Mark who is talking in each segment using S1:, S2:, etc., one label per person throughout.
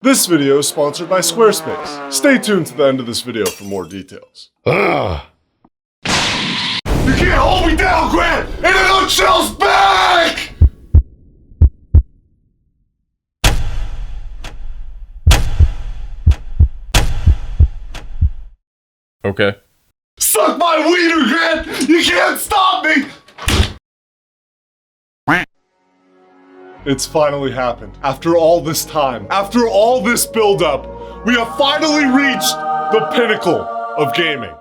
S1: This video is sponsored by Squarespace. Stay tuned to the end of this video for more details. You can't hold me down, Grant! In a nutshell's back!
S2: Okay.
S1: Suck my wiener, Grant! You can't stop me! It's finally happened. After all this time, after all this build-up, we have finally reached the pinnacle of gaming.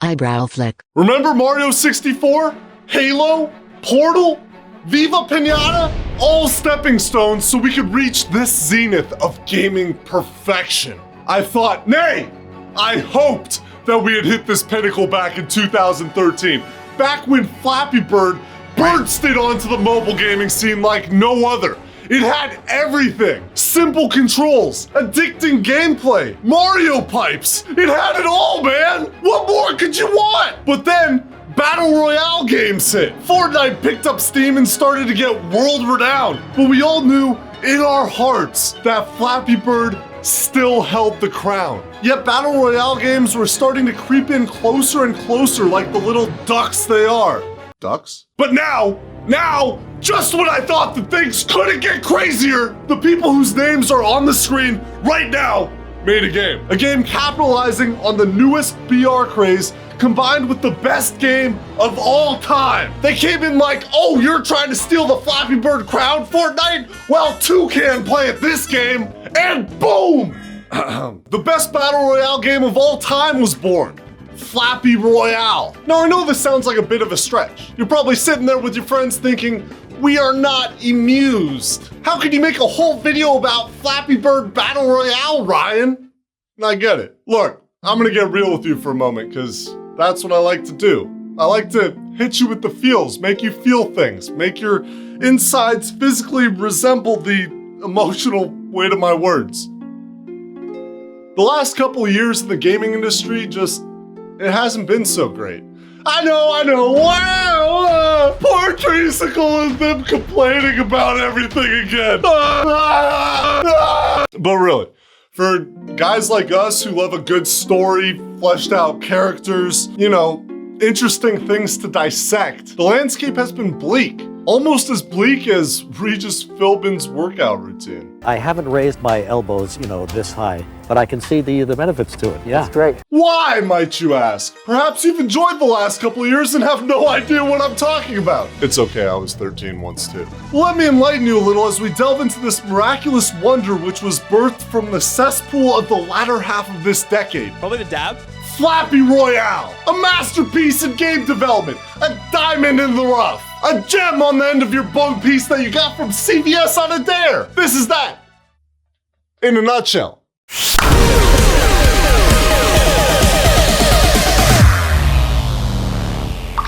S3: Eyebrow flick.
S1: Remember Mario 64? Halo? Portal? Viva Pinata? All stepping stones so we could reach this zenith of gaming perfection. I thought, nay, I hoped that we had hit this pinnacle back in 2013, back when Flappy Bird bursted onto the mobile gaming scene like no other. It had everything. Simple controls, addicting gameplay, Mario pipes. It had it all, man. What more could you want? But then, Battle Royale games hit. Fortnite picked up steam and started to get world renowned. But we all knew in our hearts that Flappy Bird still held the crown. Yet Battle Royale games were starting to creep in closer and closer like the little ducks they are. Ducks? But now, just when I thought that things couldn't get crazier, the people whose names are on the screen right now made a game. A game capitalizing on the newest BR craze combined with the best game of all time. They came in like, oh, you're trying to steal the Flappy Bird crown, Fortnite? Well, Toucan play at this game, and boom! The best Battle Royale game of all time was born. Flappy Royale. Now, I know this sounds like a bit of a stretch. You're probably sitting there with your friends thinking, we are not amused. How could you make a whole video about Flappy Bird Battle Royale, Ryan? And I get it. Look, I'm gonna get real with you for a moment, because that's what I like to do. I like to hit you with the feels, make you feel things, make your insides physically resemble the emotional weight of my words. The last couple of years in the gaming industry it hasn't been so great. I know. Wow! Poor Treesicle and them complaining about everything again. But really, for guys like us who love a good story, fleshed out characters, interesting things to dissect, the landscape has been bleak. Almost as bleak as Regis Philbin's workout routine.
S4: I haven't raised my elbows, this high, but I can see the benefits to it. Yeah.
S3: That's great.
S1: Why, might you ask? Perhaps you've enjoyed the last couple of years and have no idea what I'm talking about. It's okay, I was 13 once too. Let me enlighten you a little as we delve into this miraculous wonder which was birthed from the cesspool of the latter half of this decade.
S2: Probably the dab.
S1: Flappy Royale, a masterpiece in game development, a diamond in the rough, a gem on the end of your bug piece that you got from CVS on a dare. This is that, in a nutshell.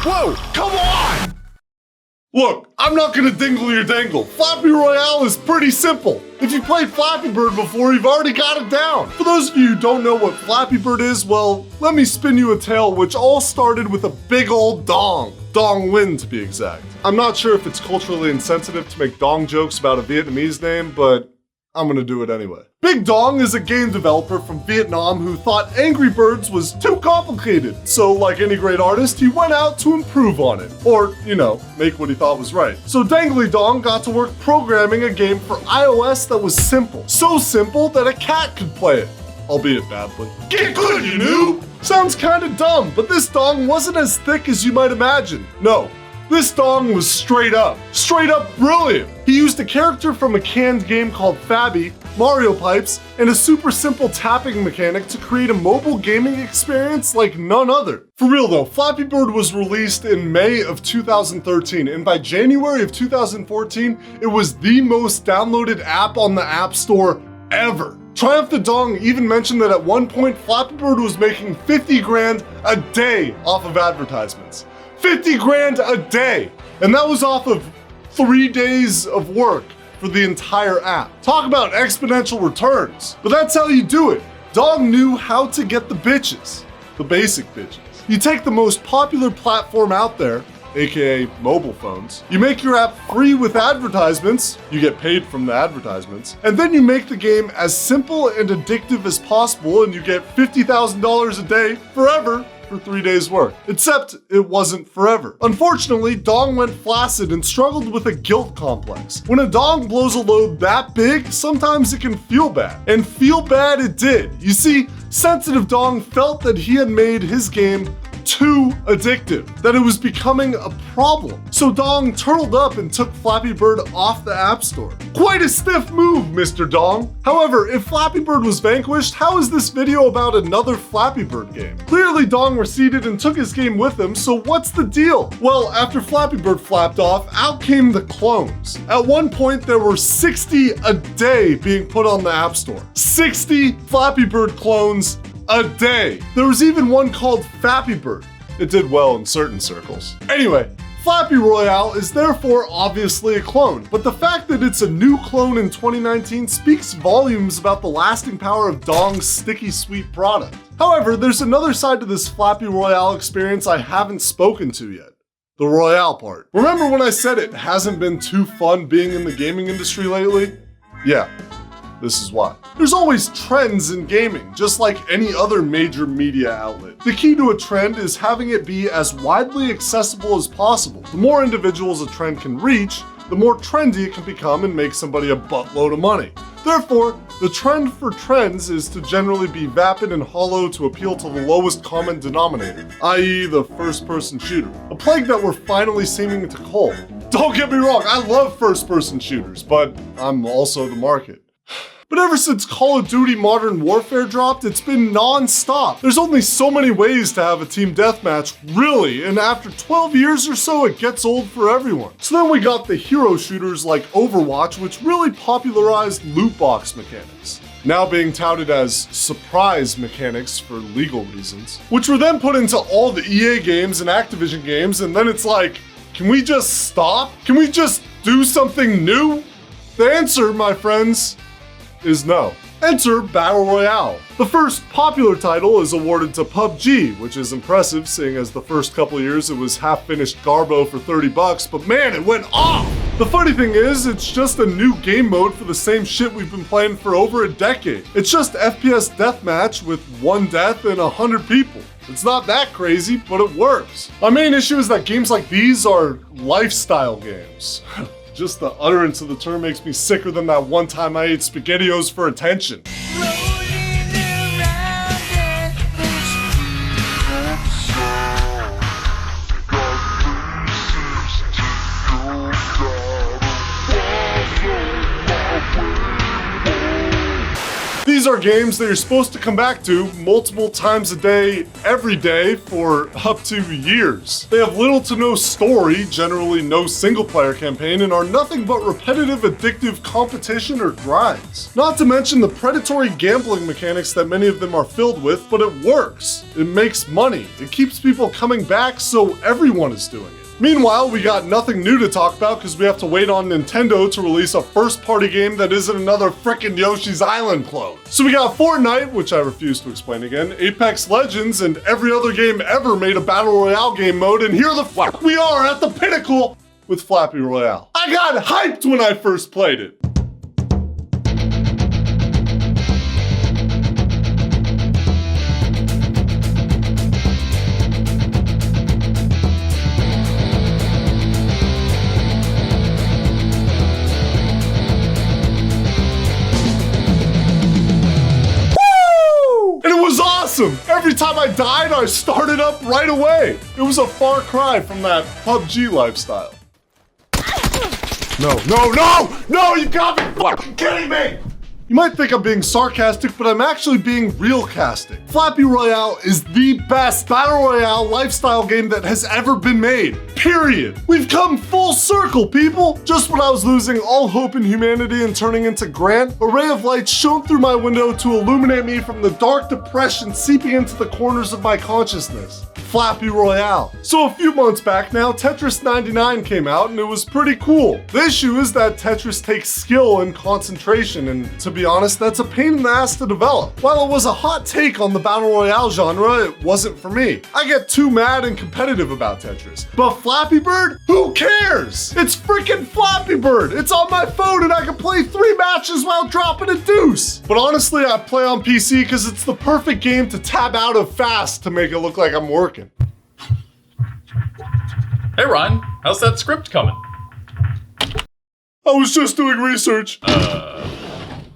S1: Whoa, come on! Look, I'm not gonna dingle your dangle. Flappy Royale is pretty simple. If you played Flappy Bird before, you've already got it down. For those of you who don't know what Flappy Bird is, well, let me spin you a tale which all started with a big old dong. Dong Nguyen to be exact. I'm not sure if it's culturally insensitive to make dong jokes about a Vietnamese name, but I'm gonna do it anyway. Big Dong is a game developer from Vietnam who thought Angry Birds was too complicated. So like any great artist, he went out to improve on it. Or, make what he thought was right. So Dangly Dong got to work programming a game for iOS that was simple. So simple that a cat could play it. Albeit badly. Get good, you noob! Sounds kinda dumb, but this dong wasn't as thick as you might imagine. No. This dong was straight up brilliant. He used a character from a canned game called Fabby, Mario Pipes, and a super simple tapping mechanic to create a mobile gaming experience like none other. For real though, Flappy Bird was released in May of 2013, and by January of 2014, it was the most downloaded app on the App Store ever. Triumph the Dong even mentioned that at one point, Flappy Bird was making 50 grand a day off of advertisements. 50 grand a day! And that was off of 3 days of work for the entire app. Talk about exponential returns. But that's how you do it. Dong knew how to get the bitches. The basic bitches. You take the most popular platform out there, aka mobile phones. You make your app free with advertisements, you get paid from the advertisements, and then you make the game as simple and addictive as possible and you get $50,000 a day forever for 3 days' work. Except it wasn't forever. Unfortunately, Dong went flaccid and struggled with a guilt complex. When a dong blows a load that big, sometimes it can feel bad. And feel bad it did. You see, Sensitive Dong felt that he had made his game too addictive, that it was becoming a problem. So Dong turtled up and took Flappy Bird off the App Store. Quite a stiff move, Mr. Dong. However, if Flappy Bird was vanquished, how is this video about another Flappy Bird game? Clearly Dong receded and took his game with him, so what's the deal? Well, after Flappy Bird flapped off, out came the clones. At one point, there were 60 a day being put on the App Store. 60 Flappy Bird clones a day. There was even one called Fappy Bird. It did well in certain circles. Anyway, Flappy Royale is therefore obviously a clone, but the fact that it's a new clone in 2019 speaks volumes about the lasting power of Dong's sticky sweet product. However, there's another side to this Flappy Royale experience I haven't spoken to yet. The Royale part. Remember when I said it hasn't been too fun being in the gaming industry lately? Yeah. This is why. There's always trends in gaming, just like any other major media outlet. The key to a trend is having it be as widely accessible as possible. The more individuals a trend can reach, the more trendy it can become and make somebody a buttload of money. Therefore, the trend for trends is to generally be vapid and hollow to appeal to the lowest common denominator, i.e. the first-person shooter. A plague that we're finally seeming to cull. Don't get me wrong, I love first-person shooters, but I'm also the market. But ever since Call of Duty Modern Warfare dropped, it's been non-stop. There's only so many ways to have a team deathmatch, really, and after 12 years or so, it gets old for everyone. So then we got the hero shooters like Overwatch, which really popularized loot box mechanics, now being touted as surprise mechanics for legal reasons, which were then put into all the EA games and Activision games, and then it's like, can we just stop? Can we just do something new? The answer, my friends, is no. Enter Battle Royale. The first popular title is awarded to PUBG, which is impressive seeing as the first couple years it was half-finished Garbo for $30, but man, it went off! The funny thing is, it's just a new game mode for the same shit we've been playing for over a decade. It's just FPS deathmatch with 1 death and 100 people. It's not that crazy, but it works. My main issue is that games like these are lifestyle games. Just the utterance of the term makes me sicker than that one time I ate SpaghettiOs for attention. These are games that you're supposed to come back to multiple times a day, every day, for up to years. They have little to no story, generally no single-player campaign, and are nothing but repetitive, addictive competition or grinds. Not to mention the predatory gambling mechanics that many of them are filled with, but it works. It makes money. It keeps people coming back, so everyone is doing it. Meanwhile, we got nothing new to talk about because we have to wait on Nintendo to release a first-party game that isn't another frickin' Yoshi's Island clone. So we got Fortnite, which I refuse to explain again, Apex Legends, and every other game ever made a Battle Royale game mode, and here the fuck we are at the pinnacle with Flappy Royale. I got hyped when I first played it. Every time I died, I started up right away. It was a far cry from that PUBG lifestyle. No, you got me fucking kidding me! You might think I'm being sarcastic, but I'm actually being real-castic. Flappy Royale is the best Battle Royale lifestyle game that has ever been made. Period. We've come full circle, people! Just when I was losing all hope in humanity and turning into Grant, a ray of light shone through my window to illuminate me from the dark depression seeping into the corners of my consciousness. Flappy Royale. So a few months back now, Tetris 99 came out and it was pretty cool. The issue is that Tetris takes skill and concentration, and to be honest, that's a pain in the ass to develop. While it was a hot take on the Battle Royale genre, it wasn't for me. I get too mad and competitive about Tetris. But Flappy Bird? Who cares? It's freaking Flappy Bird! It's on my phone and I can play 3 matches while dropping a deuce! But honestly, I play on PC because it's the perfect game to tab out of fast to make it look like I'm working.
S2: Hey Ryan, how's that script coming?
S1: I was just doing research.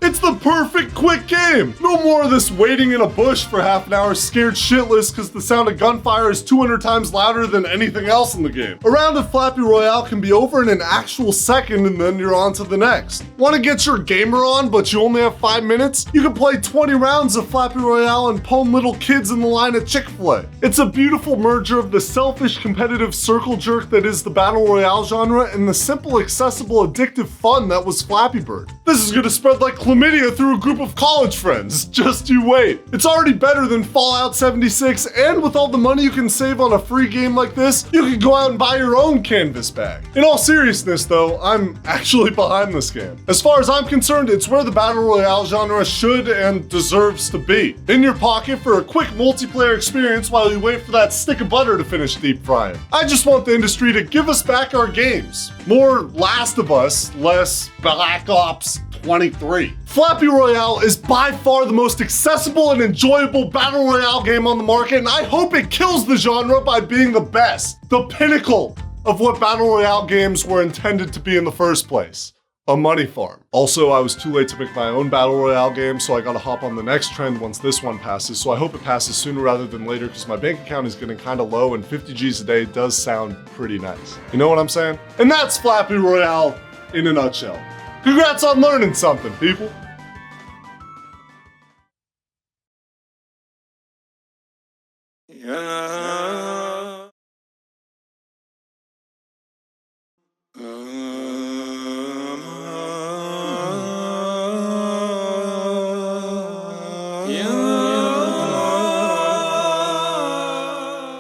S1: It's the perfect quick game! No more of this waiting in a bush for half an hour scared shitless because the sound of gunfire is 200 times louder than anything else in the game. A round of Flappy Royale can be over in an actual second and then you're on to the next. Want to get your gamer on but you only have 5 minutes? You can play 20 rounds of Flappy Royale and pwn little kids in the line at Chick-fil-A. It's a beautiful merger of the selfish competitive circle jerk that is the Battle Royale genre and the simple, accessible, addictive fun that was Flappy Bird. This is gonna spread like chlamydia through a group of college friends. Just you wait. It's already better than Fallout 76, and with all the money you can save on a free game like this, you can go out and buy your own canvas bag. In all seriousness though, I'm actually behind this game. As far as I'm concerned, it's where the Battle Royale genre should and deserves to be. In your pocket for a quick multiplayer experience while you wait for that stick of butter to finish deep frying. I just want the industry to give us back our games. More Last of Us, less Black Ops 23. Flappy Royale is by far the most accessible and enjoyable Battle Royale game on the market, and I hope it kills the genre by being the best. The pinnacle of what Battle Royale games were intended to be in the first place. A money farm. Also, I was too late to make my own Battle Royale game, so I gotta hop on the next trend once this one passes, so I hope it passes sooner rather than later because my bank account is getting kinda low and 50 G's a day does sound pretty nice. You know what I'm saying? And that's Flappy Royale in a nutshell. Congrats on learning something, people.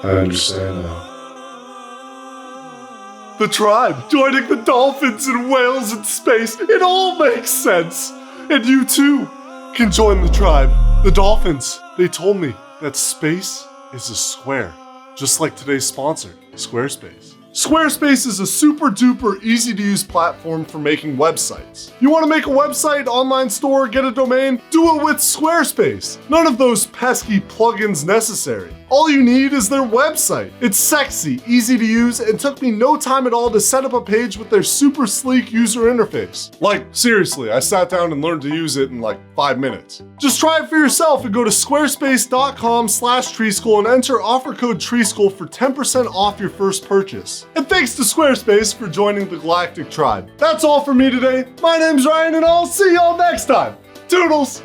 S5: I understand now.
S1: The tribe, joining the dolphins and whales in space, it all makes sense. And you too can join the tribe. The dolphins, they told me that space is a square, just like today's sponsor, Squarespace. Squarespace is a super duper easy to use platform for making websites. You want to make a website, online store, get a domain? Do it with Squarespace. None of those pesky plugins necessary. All you need is their website. It's sexy, easy to use, and took me no time at all to set up a page with their super sleek user interface. Like, seriously, I sat down and learned to use it in like 5 minutes. Just try it for yourself and go to squarespace.com/treeschool and enter offer code TREESCHOOL for 10% off your first purchase. And thanks to Squarespace for joining the Galactic Tribe. That's all for me today. My name's Ryan and I'll see y'all next time. Toodles!